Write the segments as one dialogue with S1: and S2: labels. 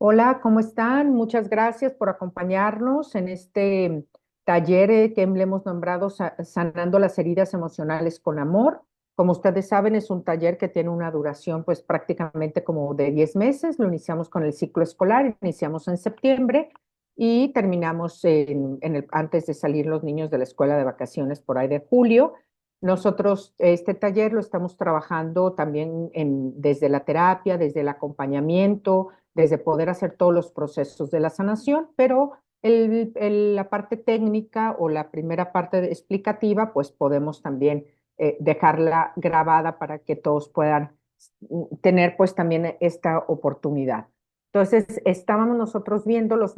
S1: Hola, ¿cómo están? Muchas gracias por acompañarnos en este taller que le hemos nombrado Sanando las heridas emocionales con amor. Como ustedes saben, es un taller que tiene una duración pues prácticamente como de 10 meses. Lo iniciamos con el ciclo escolar, iniciamos en septiembre y terminamos antes de salir los niños de la escuela de vacaciones por ahí de julio. Nosotros este taller lo estamos trabajando también desde la terapia, desde el acompañamiento, desde poder hacer todos los procesos de la sanación, pero la parte técnica o la primera parte explicativa, pues podemos también dejarla grabada para que todos puedan tener pues también esta oportunidad. Entonces, estábamos nosotros viendo los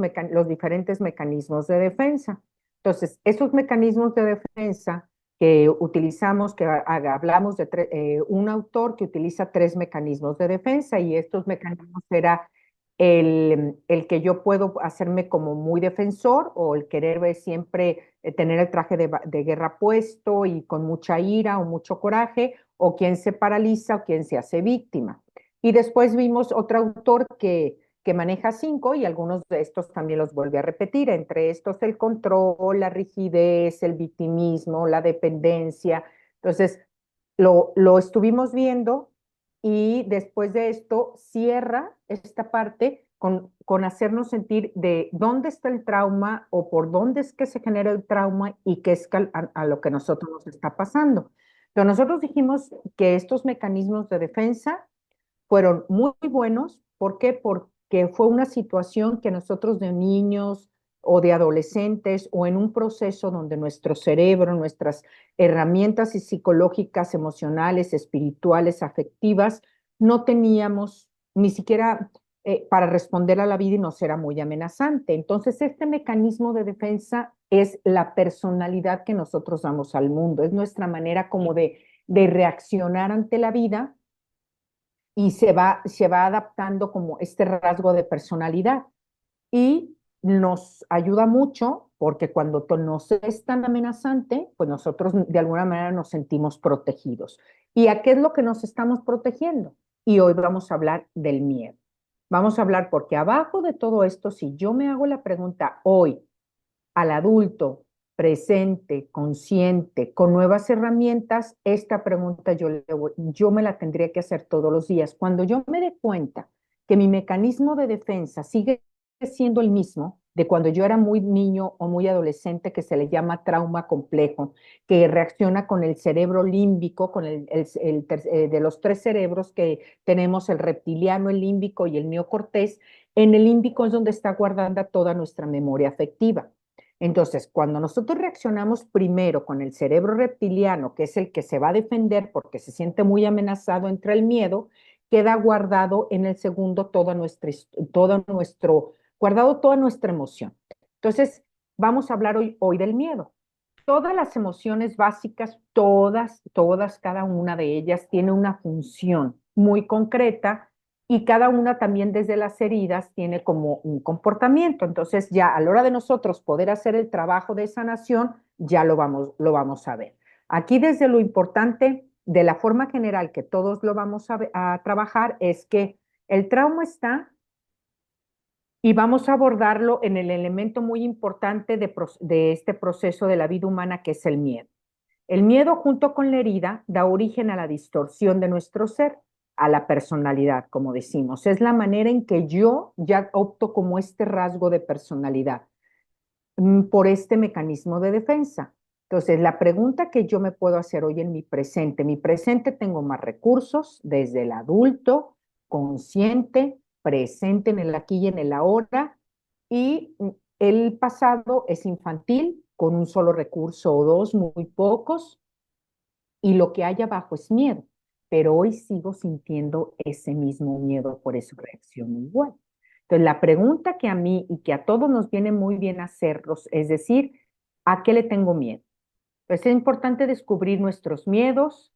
S1: diferentes mecanismos de defensa. Entonces, esos mecanismos de defensa que utilizamos, hablamos de un autor que utiliza tres mecanismos de defensa y estos mecanismos era el que yo puedo hacerme como muy defensor o el querer ver siempre tener el traje de guerra puesto y con mucha ira o mucho coraje, o quien se paraliza o quien se hace víctima. Y después vimos otro autor que maneja cinco y algunos de estos también los vuelve a repetir, entre estos el control, la rigidez, el victimismo, la dependencia. Entonces, lo estuvimos viendo y después de esto cierra esta parte con hacernos sentir de dónde está el trauma o por dónde es que se genera el trauma y qué es a lo que nosotros nos está pasando. Pero nosotros dijimos que estos mecanismos de defensa fueron muy buenos. ¿Por qué? Porque fue una situación que nosotros de niños o de adolescentes o en un proceso donde nuestro cerebro, nuestras herramientas psicológicas, emocionales, espirituales, afectivas, no teníamos ni siquiera para responder a la vida y nos era muy amenazante. Entonces, este mecanismo de defensa es la personalidad que nosotros damos al mundo, es nuestra manera como de reaccionar ante la vida y se va adaptando como este rasgo de personalidad y nos ayuda mucho porque cuando nos es tan amenazante, pues nosotros de alguna manera nos sentimos protegidos. ¿Y a qué es lo que nos estamos protegiendo? Y hoy vamos a hablar del miedo. Vamos a hablar porque abajo de todo esto, si yo me hago la pregunta hoy, al adulto presente, consciente, con nuevas herramientas, esta pregunta yo me la tendría que hacer todos los días. Cuando yo me dé cuenta que mi mecanismo de defensa sigue siendo el mismo de cuando yo era muy niño o muy adolescente, que se le llama trauma complejo, que reacciona con el cerebro límbico, con de los tres cerebros que tenemos, el reptiliano, el límbico y el neocortés. En el límbico es donde está guardada toda nuestra memoria afectiva. Entonces, cuando nosotros reaccionamos primero con el cerebro reptiliano, que es el que se va a defender porque se siente muy amenazado entre el miedo, queda guardado en el segundo guardado toda nuestra emoción. Entonces, vamos a hablar hoy del miedo. Todas las emociones básicas, todas, cada una de ellas tiene una función muy concreta y cada una también desde las heridas tiene como un comportamiento. Entonces ya a la hora de nosotros poder hacer el trabajo de sanación, ya lo vamos a ver. Aquí desde lo importante, de la forma general que todos lo vamos a trabajar, es que el trauma está y vamos a abordarlo en el elemento muy importante de este proceso de la vida humana, que es el miedo. El miedo junto con la herida da origen a la distorsión de nuestro ser, a la personalidad, como decimos. Es la manera en que yo ya opto como este rasgo de personalidad por este mecanismo de defensa. Entonces, la pregunta que yo me puedo hacer hoy en mi presente tengo más recursos desde el adulto, consciente, presente en el aquí y en el ahora, y el pasado es infantil, con un solo recurso o dos, muy pocos, y lo que hay abajo es miedo, pero hoy sigo sintiendo ese mismo miedo, por eso reacciono igual. Entonces, la pregunta que a mí y que a todos nos viene muy bien hacerlos es decir, ¿a qué le tengo miedo? Entonces, es importante descubrir nuestros miedos,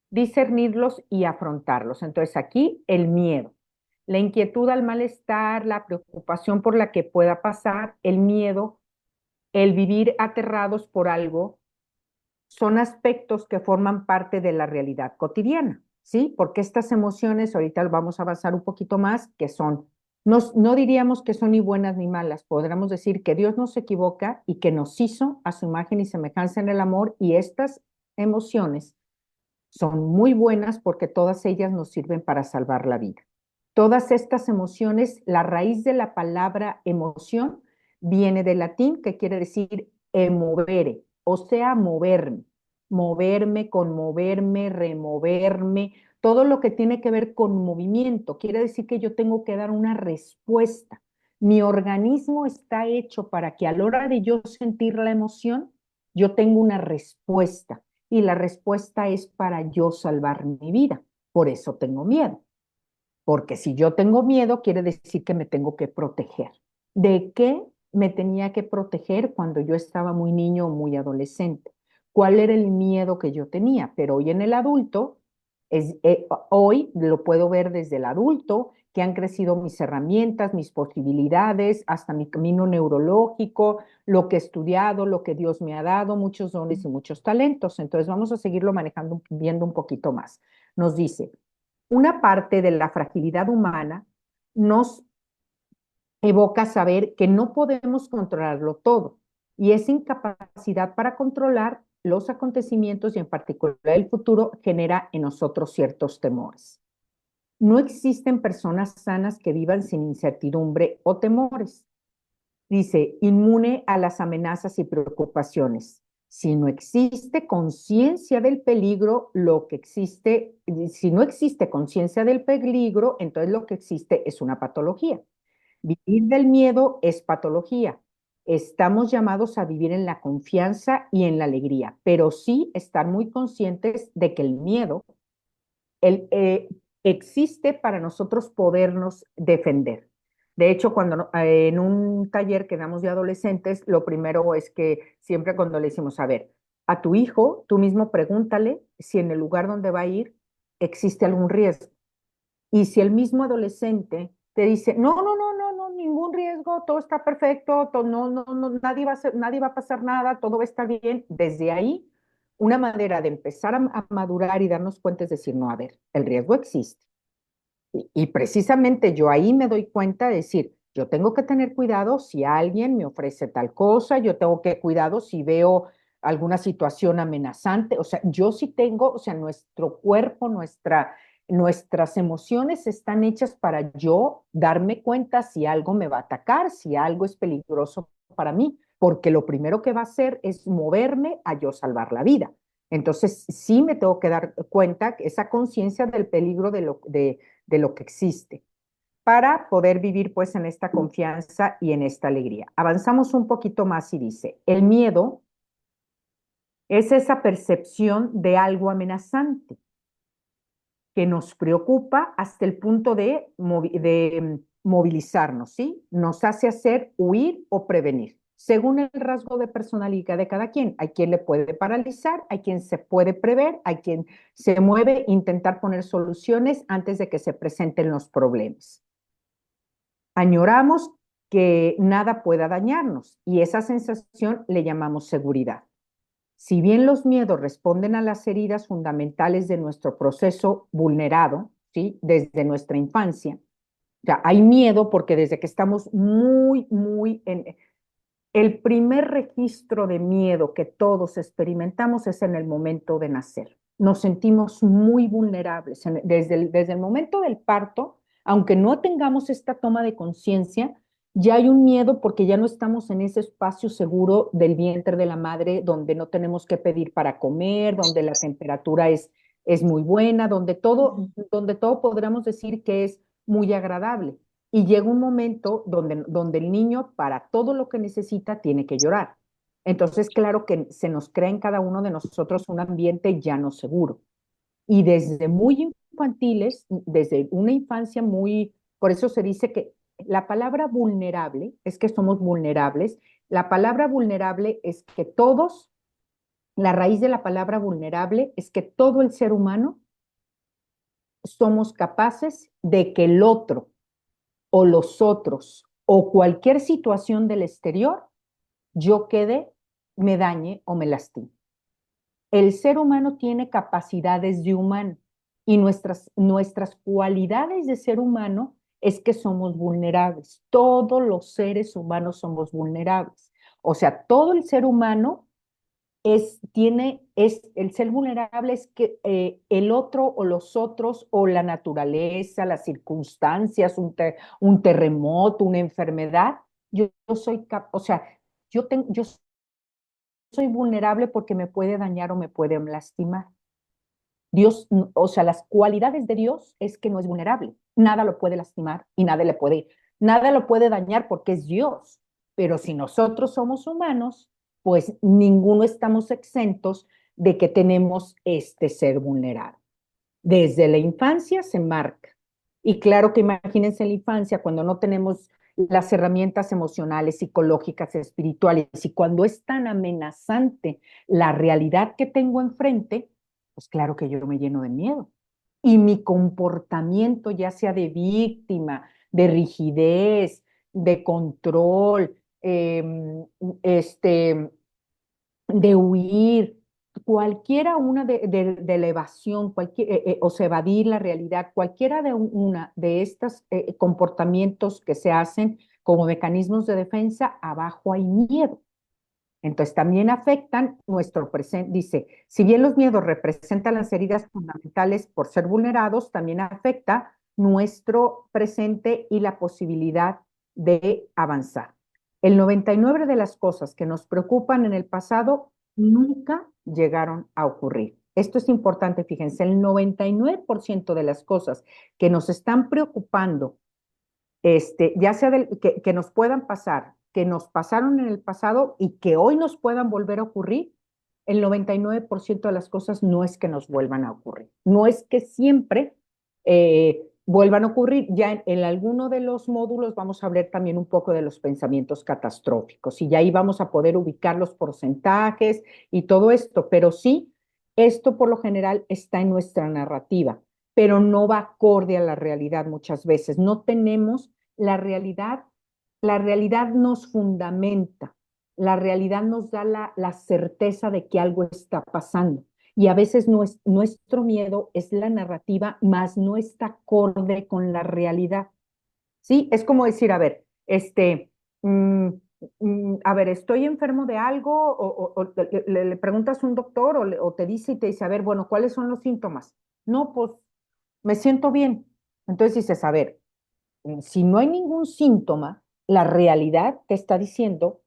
S1: discernirlos y afrontarlos. Entonces, aquí el miedo, la inquietud al malestar, la preocupación por la que pueda pasar, el miedo, el vivir aterrados por algo son aspectos que forman parte de la realidad cotidiana, ¿sí? Porque estas emociones, ahorita vamos a avanzar un poquito más, que son No diríamos que son ni buenas ni malas, podríamos decir que Dios no se equivoca y que nos hizo a su imagen y semejanza en el amor y estas emociones son muy buenas porque todas ellas nos sirven para salvar la vida. Todas estas emociones, la raíz de la palabra emoción viene del latín que quiere decir emovere, o sea, moverme, moverme, conmoverme, removerme, todo lo que tiene que ver con movimiento. Quiere decir que yo tengo que dar una respuesta. Mi organismo está hecho para que a la hora de yo sentir la emoción, yo tengo una respuesta y la respuesta es para yo salvar mi vida. Por eso tengo miedo, porque si yo tengo miedo, quiere decir que me tengo que proteger. ¿De qué me tenía que proteger cuando yo estaba muy niño o muy adolescente? ¿Cuál era el miedo que yo tenía? Pero hoy en el adulto, hoy lo puedo ver desde el adulto, que han crecido mis herramientas, mis posibilidades, hasta mi camino neurológico, lo que he estudiado, lo que Dios me ha dado, muchos dones y muchos talentos. Entonces vamos a seguirlo manejando, viendo un poquito más. Nos dice, una parte de la fragilidad humana nos evoca saber que no podemos controlarlo todo y esa incapacidad para controlar los acontecimientos y en particular el futuro genera en nosotros ciertos temores. No existen personas sanas que vivan sin incertidumbre o temores. Dice, inmune a las amenazas y preocupaciones. Si no existe conciencia del peligro, lo que existe, si no existe conciencia del peligro, entonces lo que existe es una patología. Vivir del miedo es patología. Estamos llamados a vivir en la confianza y en la alegría, pero sí estar muy conscientes de que el miedo el, existe para nosotros podernos defender. De hecho, cuando en un taller que damos de adolescentes, lo primero es que siempre cuando le decimos, a ver, a tu hijo, tú mismo pregúntale si en el lugar donde va a ir existe algún riesgo. Y si el mismo adolescente te dice, no, ningún riesgo, todo está perfecto, todo, no, nadie va a pasar nada, todo va a estar bien, desde ahí, una manera de empezar a madurar y darnos cuenta es decir, no, a ver, el riesgo existe. Y precisamente yo ahí me doy cuenta de decir, yo tengo que tener cuidado si alguien me ofrece tal cosa, yo tengo que cuidado si veo alguna situación amenazante, o sea, yo sí tengo, o sea, nuestro cuerpo, nuestras emociones están hechas para yo darme cuenta si algo me va a atacar, si algo es peligroso para mí, porque lo primero que va a hacer es moverme a yo salvar la vida. Entonces, sí me tengo que dar cuenta esa conciencia del peligro de lo que existe para poder vivir pues en esta confianza y en esta alegría. Avanzamos un poquito más y dice, el miedo es esa percepción de algo amenazante que nos preocupa hasta el punto de movilizarnos, ¿sí? Nos hace hacer huir o prevenir, según el rasgo de personalidad de cada quien. Hay quien le puede paralizar, hay quien se puede prever, hay quien se mueve, intentar poner soluciones antes de que se presenten los problemas. Añoramos que nada pueda dañarnos y esa sensación le llamamos seguridad. Si bien los miedos responden a las heridas fundamentales de nuestro proceso vulnerado, ¿sí? Desde nuestra infancia, o sea, hay miedo porque desde que estamos muy en... El primer registro de miedo que todos experimentamos es en el momento de nacer. Nos sentimos muy vulnerables. Desde el momento del parto, aunque no tengamos esta toma de conciencia, ya hay un miedo porque ya no estamos en ese espacio seguro del vientre de la madre, donde no tenemos que pedir para comer, donde la temperatura es muy buena, donde todo podríamos decir que es muy agradable. Y llega un momento donde el niño, para todo lo que necesita, tiene que llorar. Entonces, claro que se nos crea en cada uno de nosotros un ambiente ya no seguro. Y desde muy infantiles, desde una infancia muy, por eso se dice que la palabra vulnerable es que somos vulnerables. La palabra vulnerable es que todos, la raíz de la palabra vulnerable es que todo el ser humano somos capaces de que el otro o los otros o cualquier situación del exterior, yo quede, me dañe o me lastime. El ser humano tiene capacidades de humano y nuestras cualidades de ser humano es que somos vulnerables. Todos los seres humanos somos vulnerables. O sea, todo el ser humano el ser vulnerable es que el otro o los otros o la naturaleza, las circunstancias, un terremoto, una enfermedad, yo soy, o sea, yo soy vulnerable porque me puede dañar o me puede lastimar. Dios, o sea, las cualidades de Dios es que no es vulnerable. Nada lo puede lastimar y nada lo puede dañar porque es Dios. Pero si nosotros somos humanos, pues ninguno estamos exentos de que tenemos este ser vulnerable. Desde la infancia se marca. Y claro que imagínense en la infancia cuando no tenemos las herramientas emocionales, psicológicas, espirituales, y cuando es tan amenazante la realidad que tengo enfrente, pues claro que yo me lleno de miedo. Y mi comportamiento, ya sea de víctima, de rigidez, de control, este, de huir, cualquiera una de la evasión, o sea, evadir la realidad, cualquiera de una de estos comportamientos que se hacen como mecanismos de defensa, abajo hay miedo. Entonces también afectan nuestro presente. Dice, si bien los miedos representan las heridas fundamentales por ser vulnerados, también afecta nuestro presente y la posibilidad de avanzar. El 99 de las cosas que nos preocupan en el pasado nunca llegaron a ocurrir. Esto es importante, fíjense, el 99% de las cosas que nos están preocupando ya sea que nos puedan pasar, que nos pasaron en el pasado y que hoy nos puedan volver a ocurrir, el 99% de las cosas no es que nos vuelvan a ocurrir. No es que siempre vuelvan a ocurrir. Ya en alguno de los módulos vamos a hablar también un poco de los pensamientos catastróficos y ya ahí vamos a poder ubicar los porcentajes y todo esto, pero sí, esto por lo general está en nuestra narrativa, pero no va acorde a la realidad muchas veces. No tenemos la realidad nos fundamenta, la realidad nos da la certeza de que algo está pasando. Y a veces nuestro miedo es la narrativa, más no está acorde con la realidad. ¿Sí? Es como decir, a ver, mm, a ver, estoy enfermo de algo, o le preguntas a un doctor o te dice y te dice, a ver, bueno, ¿cuáles son los síntomas? No, pues me siento bien. Entonces dices, a ver, si no hay ningún síntoma, la realidad te está diciendo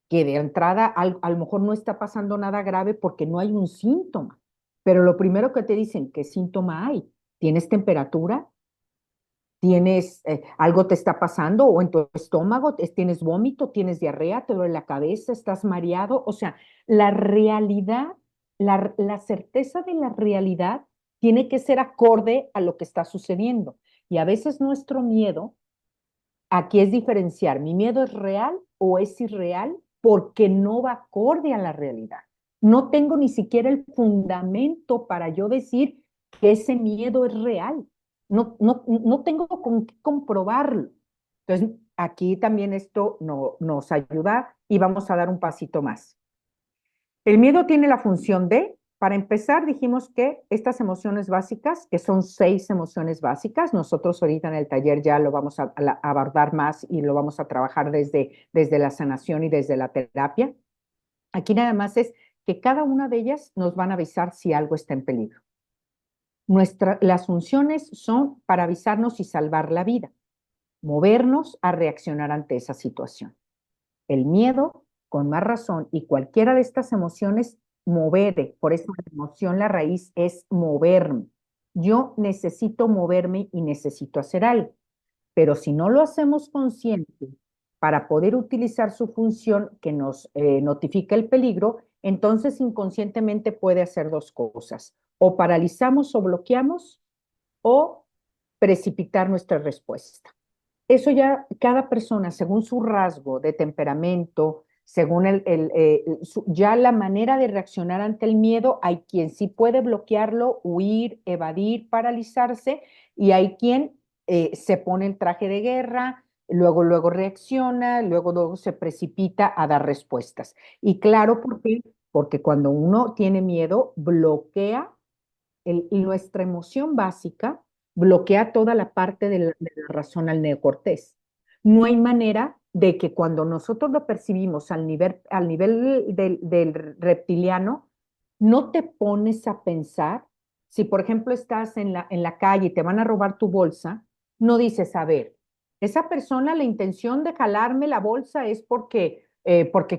S1: que de entrada a lo mejor no está pasando nada grave porque no hay un síntoma. Pero lo primero que te dicen, ¿qué síntoma hay? ¿Tienes temperatura? ¿Tienes algo te está pasando o en tu estómago? ¿Tienes vómito? ¿Tienes diarrea? ¿Te duele la cabeza? ¿Estás mareado? O sea, la realidad, la certeza de la realidad tiene que ser acorde a lo que está sucediendo. Y a veces nuestro miedo, aquí es diferenciar, ¿mi miedo es real o es irreal? Porque no va acorde a la realidad. No tengo ni siquiera el fundamento para yo decir que ese miedo es real. No tengo con qué comprobarlo. Entonces, aquí también esto nos ayuda y vamos a dar un pasito más. El miedo tiene la función de, para empezar, dijimos que estas emociones básicas, que son 6 emociones básicas, nosotros ahorita en el taller ya lo vamos a abordar más y lo vamos a trabajar desde la sanación y desde la terapia. Aquí nada más es que cada una de ellas nos van a avisar si algo está en peligro. Las funciones son para avisarnos y salvar la vida, movernos a reaccionar ante esa situación. El miedo, con más razón, y cualquiera de estas emociones, por esa emoción la raíz es moverme. Yo necesito moverme y necesito hacer algo, pero si no lo hacemos consciente para poder utilizar su función que nos notifica el peligro, entonces inconscientemente puede hacer dos cosas: o paralizamos o bloqueamos o precipitar nuestra respuesta. Eso ya cada persona, según su rasgo de temperamento, según ya la manera de reaccionar ante el miedo, hay quien sí puede bloquearlo, huir, evadir, paralizarse, y hay quien se pone el traje de guerra, luego reacciona, luego se precipita a dar respuestas. Y claro, ¿por qué? Porque cuando uno tiene miedo, bloquea nuestra emoción básica, bloquea toda la parte de la razón al neocortés. No hay manera de que cuando nosotros lo percibimos al nivel del reptiliano, no te pones a pensar, si por ejemplo estás en la calle y te van a robar tu bolsa, no dices, a ver, esa persona la intención de jalarme la bolsa es porque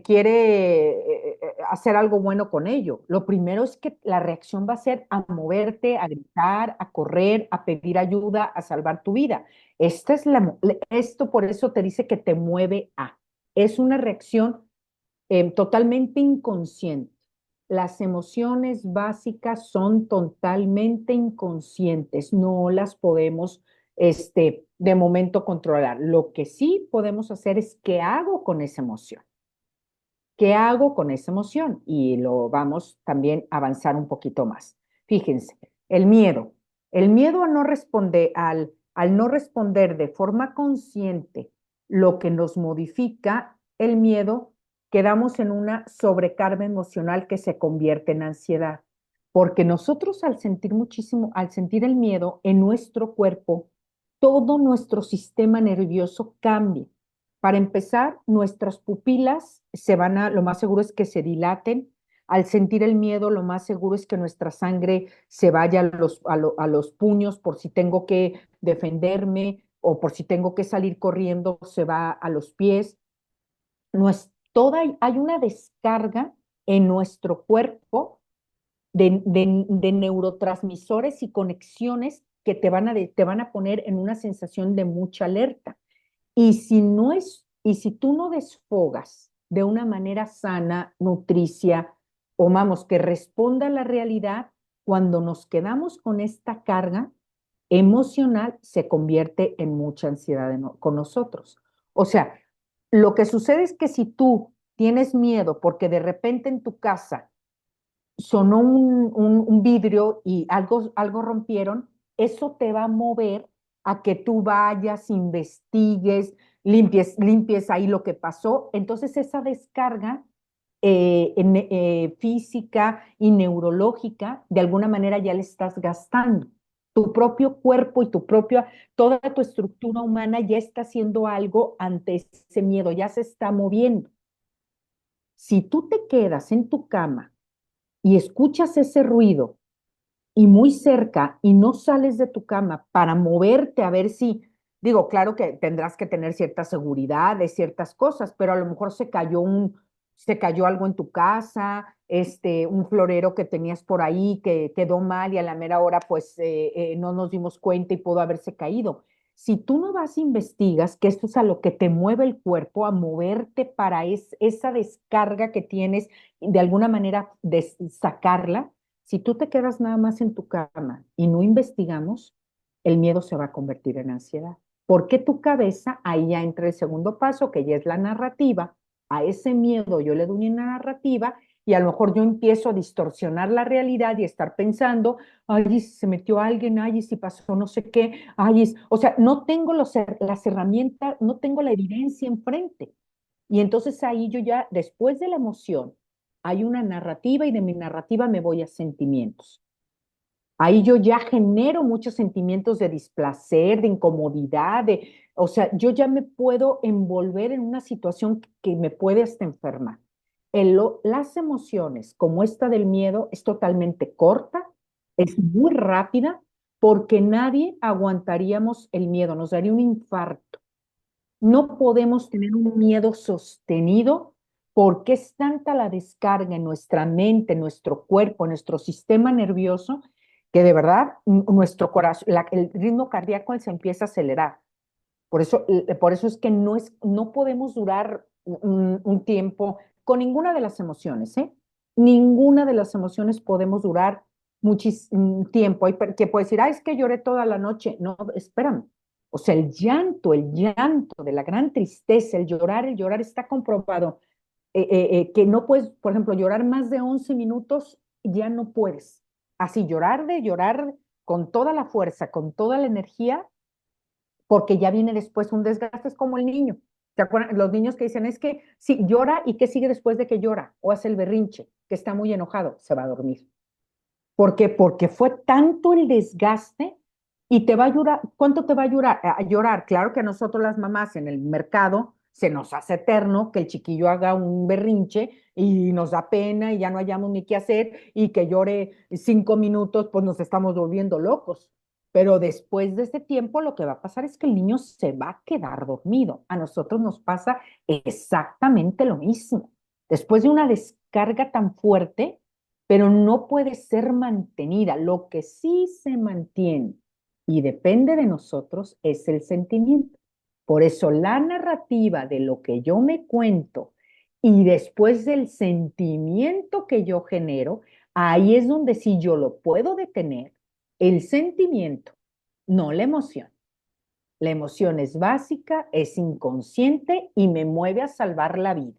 S1: quiere hacer algo bueno con ello. Lo primero es que la reacción va a ser a moverte, a gritar, a correr, a pedir ayuda, a salvar tu vida. Esto por eso te dice que te mueve a. Es una reacción totalmente inconsciente. Las emociones básicas son totalmente inconscientes, no las podemos de momento controlar. Lo que sí podemos hacer es qué hago con esa emoción. ¿Qué hago con esa emoción? Y lo vamos también a avanzar un poquito más. Fíjense, el miedo. El miedo a no responder, al no responder de forma consciente lo que nos modifica el miedo, quedamos en una sobrecarga emocional que se convierte en ansiedad. Porque nosotros al sentir muchísimo, al sentir el miedo en nuestro cuerpo, todo nuestro sistema nervioso cambia. Para empezar, nuestras pupilas lo más seguro es que se dilaten. Al sentir el miedo, lo más seguro es que nuestra sangre se vaya a los puños por si tengo que defenderme o por si tengo que salir corriendo, se va a los pies. Hay una descarga en nuestro cuerpo de neurotransmisores y conexiones que te van a poner en una sensación de mucha alerta. Y si tú no desfogas de una manera sana, nutricia, o vamos, que responda a la realidad, cuando nos quedamos con esta carga emocional, se convierte en mucha ansiedad con nosotros. O sea, lo que sucede es que si tú tienes miedo porque de repente en tu casa sonó un vidrio y algo rompieron, eso te va a mover a que tú vayas, investigues, limpies ahí lo que pasó. Entonces esa descarga física y neurológica, de alguna manera ya le estás gastando. Tu propio cuerpo y toda tu estructura humana ya está haciendo algo ante ese miedo, ya se está moviendo. Si tú te quedas en tu cama y escuchas ese ruido y muy cerca y no sales de tu cama para moverte a ver si, digo, claro que tendrás que tener cierta seguridad de ciertas cosas, pero a lo mejor se cayó algo en tu casa, un florero que tenías por ahí que quedó mal y a la mera hora pues no nos dimos cuenta y pudo haberse caído. Si tú no vas e investigas, que esto es a lo que te mueve el cuerpo, a moverte para esa descarga que tienes, de alguna manera sacarla, si tú te quedas nada más en tu cama y no investigamos, el miedo se va a convertir en ansiedad. Porque tu cabeza, ahí ya entra el segundo paso, que ya es la narrativa. A ese miedo yo le doy una narrativa y a lo mejor yo empiezo a distorsionar la realidad y estar pensando, ay, ¿y si se metió alguien, ay, ¿y si pasó no sé qué, ay, o sea, no tengo las herramientas, no tengo la evidencia enfrente. Y entonces ahí yo ya, después de la emoción, hay una narrativa y de mi narrativa me voy a sentimientos. Ahí yo ya genero muchos sentimientos de displacer, de incomodidad, o sea, yo ya me puedo envolver en una situación que me puede hasta enfermar. Las emociones, como esta del miedo, es totalmente corta, es muy rápida, porque nadie aguantaríamos el miedo, nos daría un infarto. No podemos tener un miedo sostenido porque es tanta la descarga en nuestra mente, en nuestro cuerpo, en nuestro sistema nervioso, que de verdad nuestro corazón, el ritmo cardíaco se empieza a acelerar. Por eso es que no podemos durar un tiempo con ninguna de las emociones, ¿eh? Ninguna de las emociones podemos durar muchísimo tiempo. Hay que puede decir, es que lloré toda la noche. No, espérame. O sea, el llanto de la gran tristeza, el llorar está comprobado que no puedes, por ejemplo, llorar más de 11 minutos, ya no puedes. Así, llorar con toda la fuerza, con toda la energía, porque ya viene después un desgaste, es como el niño. ¿Te acuerdas? Los niños que dicen, es que sí, llora y ¿qué sigue después de que llora? O hace el berrinche, que está muy enojado, se va a dormir. ¿Por qué? Porque fue tanto el desgaste Y te va a llorar, ¿cuánto te va a llorar? A llorar. Claro que a nosotros las mamás en el mercado se nos hace eterno que el chiquillo haga un berrinche y nos da pena y ya no hayamos ni qué hacer y que llore 5 minutos, pues nos estamos volviendo locos. Pero después de ese tiempo lo que va a pasar es que el niño se va a quedar dormido. A nosotros nos pasa exactamente lo mismo. Después de una descarga tan fuerte, pero no puede ser mantenida. Lo que sí se mantiene y depende de nosotros es el sentimiento. Por eso la narrativa de lo que yo me cuento y después del sentimiento que yo genero, ahí es donde si yo lo puedo detener, el sentimiento, no la emoción. La emoción es básica, es inconsciente y me mueve a salvar la vida.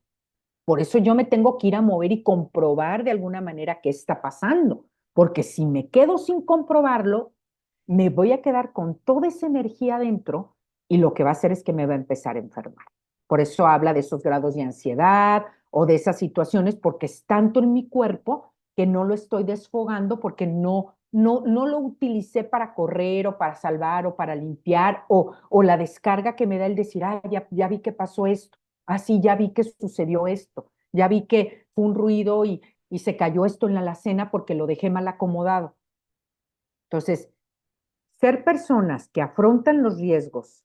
S1: Por eso yo me tengo que ir a mover y comprobar de alguna manera qué está pasando, porque si me quedo sin comprobarlo, me voy a quedar con toda esa energía adentro y lo que va a hacer es que me va a empezar a enfermar. Por eso habla de esos grados de ansiedad o de esas situaciones, porque es tanto en mi cuerpo que no lo estoy desfogando porque no lo utilicé para correr o para salvar o para limpiar o la descarga que me da el decir, ah, ya vi que pasó esto. Así ya vi que sucedió esto, ya vi que fue un ruido y se cayó esto en la alacena porque lo dejé mal acomodado. Entonces, ser personas que afrontan los riesgos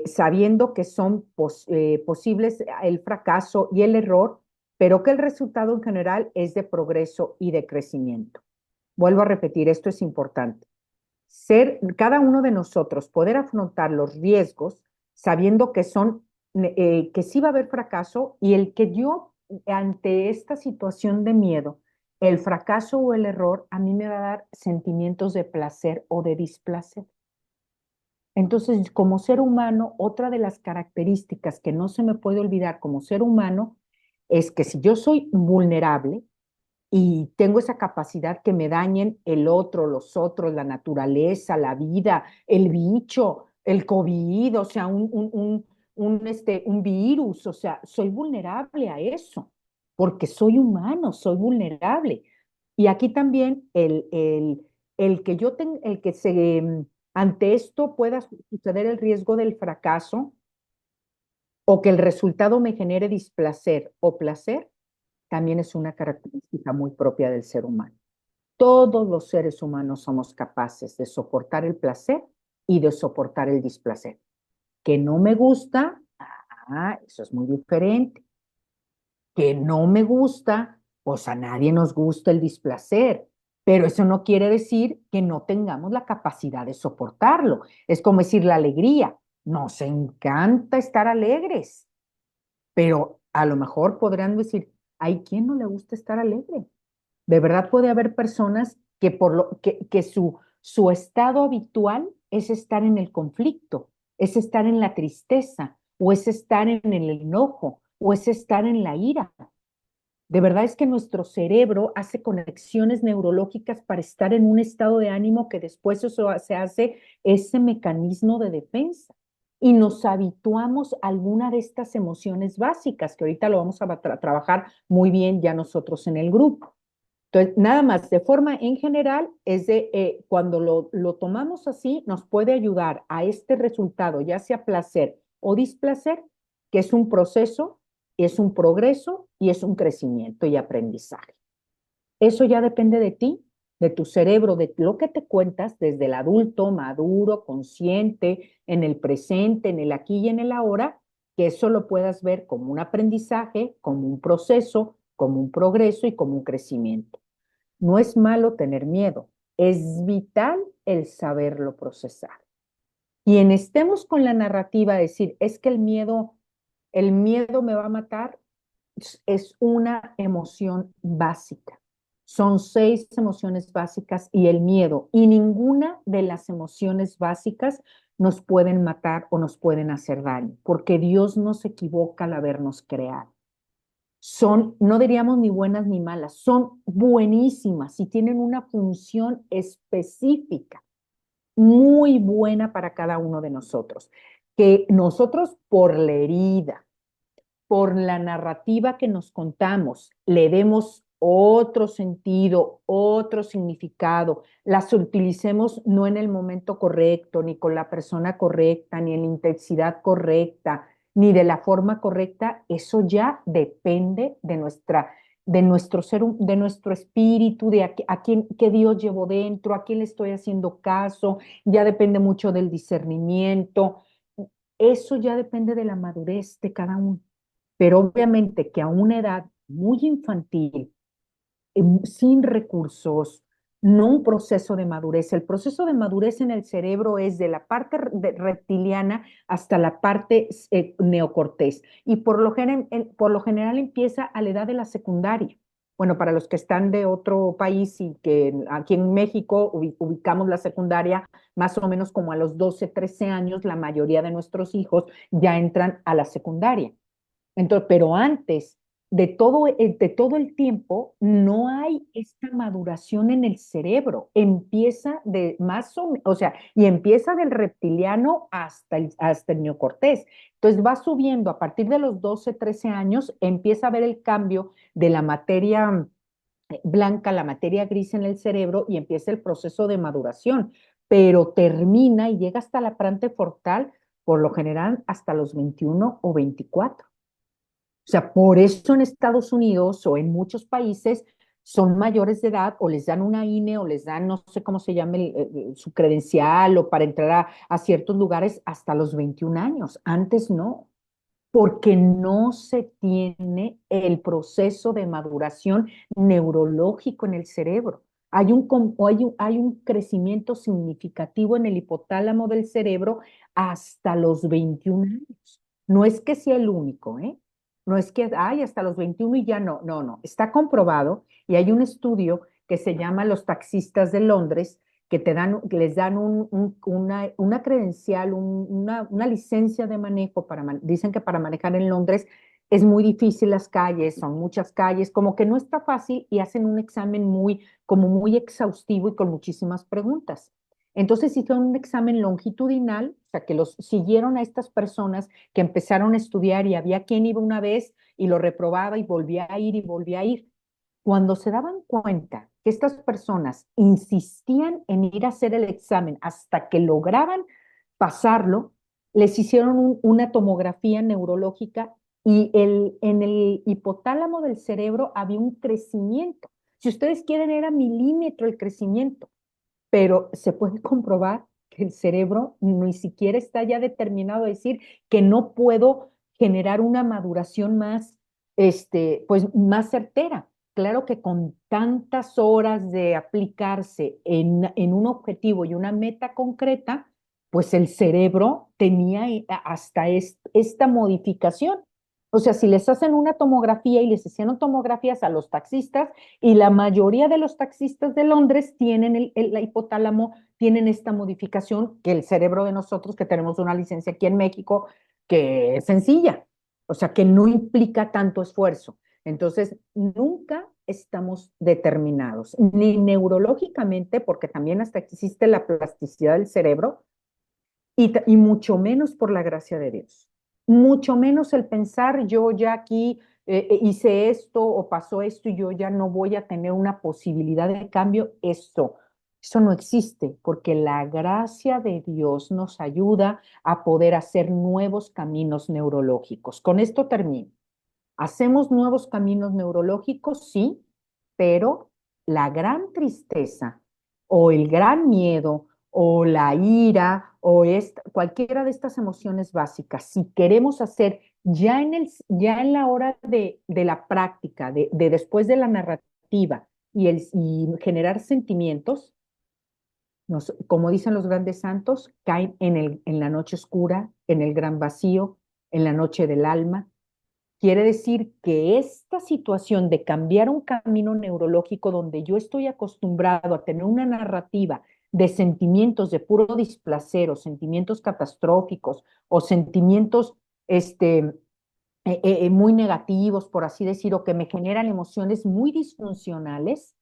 S1: sabiendo que son posibles el fracaso y el error, pero que el resultado en general es de progreso y de crecimiento. Vuelvo a repetir, esto es importante. Ser cada uno de nosotros, poder afrontar los riesgos sabiendo que que sí va a haber fracaso y el que yo ante esta situación de miedo, el fracaso o el error a mí me va a dar sentimientos de placer o de displacer. Entonces, como ser humano, otra de las características que no se me puede olvidar como ser humano es que si yo soy vulnerable, y tengo esa capacidad que me dañen el otro, los otros, la naturaleza, la vida, el bicho, el COVID, o sea, un virus, o sea, soy vulnerable a eso, porque soy humano, soy vulnerable. Y aquí también el que yo tenga, el que ante esto pueda suceder el riesgo del fracaso o que el resultado me genere displacer o placer, también es una característica muy propia del ser humano. Todos los seres humanos somos capaces de soportar el placer y de soportar el displacer. Que no me gusta, eso es muy diferente. Que no me gusta, pues a nadie nos gusta el displacer, pero eso no quiere decir que no tengamos la capacidad de soportarlo. Es como decir la alegría. Nos encanta estar alegres, pero a lo mejor podrán decir, ¿hay quien no le gusta estar alegre? De verdad puede haber personas que, que su estado habitual es estar en el conflicto, es estar en la tristeza, o es estar en el enojo, o es estar en la ira. De verdad es que nuestro cerebro hace conexiones neurológicas para estar en un estado de ánimo que después eso se hace ese mecanismo de defensa. Y nos habituamos a alguna de estas emociones básicas, que ahorita lo vamos a trabajar muy bien ya nosotros en el grupo. Entonces, nada más, de forma en general, es de cuando lo tomamos así, nos puede ayudar a este resultado, ya sea placer o displacer, que es un proceso, es un progreso y es un crecimiento y aprendizaje. Eso ya depende de ti, de tu cerebro, de lo que te cuentas desde el adulto, maduro, consciente, en el presente, en el aquí y en el ahora, que eso lo puedas ver como un aprendizaje, como un proceso, como un progreso y como un crecimiento. No es malo tener miedo, es vital el saberlo procesar. Quien estemos con la narrativa de decir, es que el miedo me va a matar, es una emoción básica. Son 6 emociones básicas y el miedo y ninguna de las emociones básicas nos pueden matar o nos pueden hacer daño, porque Dios no se equivoca al habernos creado. Son, no diríamos ni buenas ni malas, son buenísimas y tienen una función específica, muy buena para cada uno de nosotros. Que nosotros por la herida, por la narrativa que nos contamos, le demos otro sentido, otro significado, las utilicemos no en el momento correcto, ni con la persona correcta, ni en la intensidad correcta, ni de la forma correcta, eso ya depende de nuestro de nuestro espíritu, de a quién, qué Dios llevo dentro, a quién le estoy haciendo caso, ya depende mucho del discernimiento. Eso ya depende de la madurez de cada uno. Pero obviamente que a una edad muy infantil, sin recursos, no un proceso de madurez. El proceso de madurez en el cerebro es de la parte reptiliana hasta la parte neocortés. Y por lo general empieza a la edad de la secundaria. Bueno, para los que están de otro país y que aquí en México ubicamos la secundaria más o menos como a los 12, 13 años, la mayoría de nuestros hijos ya entran a la secundaria. Entonces, pero antes de todo el tiempo, no hay esta maduración en el cerebro. Empieza de más o sea, y empieza del reptiliano hasta el neocortés. Entonces va subiendo a partir de los 12, 13 años, empieza a ver el cambio de la materia blanca, la materia gris en el cerebro y empieza el proceso de maduración, pero termina y llega hasta la parte frontal, por lo general hasta los 21 o 24. O sea, por eso en Estados Unidos o en muchos países son mayores de edad o les dan una INE o les dan, no sé cómo se llama, su credencial o para entrar a ciertos lugares hasta los 21 años. Antes no, porque no se tiene el proceso de maduración neurológico en el cerebro. Hay un crecimiento significativo en el hipotálamo del cerebro hasta los 21 años. No es que sea el único, ¿eh? No es que, ay, hasta los 21 y ya no. No, no. Está comprobado y hay un estudio que se llama Los taxistas de Londres, que les dan una credencial, una licencia de manejo dicen que para manejar en Londres es muy difícil las calles, son muchas calles, como que no está fácil y hacen un examen como muy exhaustivo y con muchísimas preguntas. Entonces hicieron un examen longitudinal, o sea, que los siguieron a estas personas que empezaron a estudiar y había quien iba una vez y lo reprobaba y volvía a ir y volvía a ir. Cuando se daban cuenta que estas personas insistían en ir a hacer el examen hasta que lograban pasarlo, les hicieron una tomografía neurológica y en el hipotálamo del cerebro había un crecimiento. Si ustedes quieren, era milímetro el crecimiento, pero se puede comprobar que el cerebro ni siquiera está ya determinado a decir que no puedo generar una maduración más, pues más certera. Claro que con tantas horas de aplicarse en un objetivo y una meta concreta, pues el cerebro tenía hasta esta modificación. O sea, si les hacen una tomografía y les hicieron tomografías a los taxistas, y la mayoría de los taxistas de Londres tienen el hipotálamo, tienen esta modificación que el cerebro de nosotros, que tenemos una licencia aquí en México, que es sencilla, o sea, que no implica tanto esfuerzo. Entonces, nunca estamos determinados, ni neurológicamente, porque también hasta existe la plasticidad del cerebro, y mucho menos por la gracia de Dios. Mucho menos el pensar yo ya aquí hice esto o pasó esto y yo ya no voy a tener una posibilidad de cambio. Eso no existe porque la gracia de Dios nos ayuda a poder hacer nuevos caminos neurológicos. Con esto termino. ¿Hacemos nuevos caminos neurológicos? Sí, pero la gran tristeza o el gran miedo o la ira o cualquiera de estas emociones básicas, si queremos hacer ya en la hora de la práctica, de después de la narrativa y generar sentimientos, como dicen los grandes santos, caen en la noche oscura, en el gran vacío, en la noche del alma. Quiere decir que esta situación de cambiar un camino neurológico donde yo estoy acostumbrado a tener una narrativa de sentimientos de puro displacer o sentimientos catastróficos o sentimientos muy negativos, por así decir, o que me generan emociones muy disfuncionales,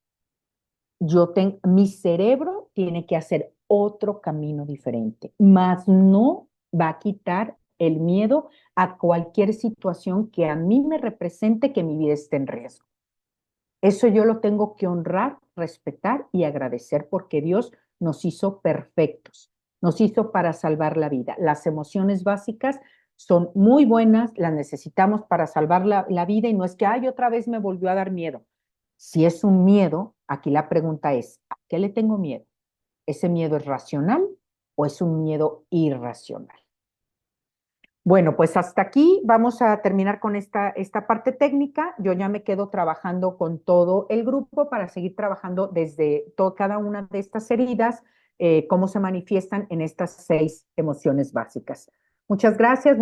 S1: mi cerebro tiene que hacer otro camino diferente, más no va a quitar el miedo a cualquier situación que a mí me represente que mi vida esté en riesgo. Eso yo lo tengo que honrar, respetar y agradecer porque Dios nos hizo perfectos, nos hizo para salvar la vida. Las emociones básicas son muy buenas, las necesitamos para salvar la vida y no es que, ay, otra vez me volvió a dar miedo. Si es un miedo, aquí la pregunta es, ¿a qué le tengo miedo? ¿Ese miedo es racional o es un miedo irracional? Bueno, pues hasta aquí vamos a terminar con esta parte técnica. Yo ya me quedo trabajando con todo el grupo para seguir trabajando desde cada una de estas heridas, cómo se manifiestan en estas 6 emociones básicas. Muchas gracias.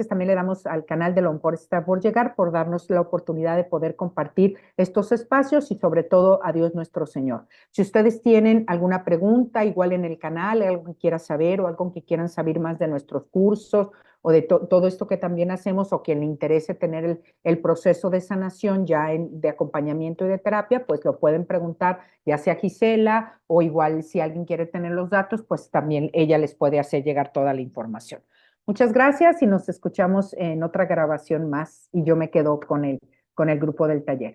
S1: También le damos al canal de Lo Mejor Está por Llegar por darnos la oportunidad de poder compartir estos espacios y sobre todo a Dios nuestro Señor. Si ustedes tienen alguna pregunta, igual en el canal, algo que quieran saber o algo que quieran saber más de nuestros cursos, o de todo esto que también hacemos, o quien le interese tener el proceso de sanación ya de acompañamiento y de terapia, pues lo pueden preguntar ya sea a Gisela o igual si alguien quiere tener los datos, pues también ella les puede hacer llegar toda la información. Muchas gracias y nos escuchamos en otra grabación más y yo me quedo con el grupo del taller.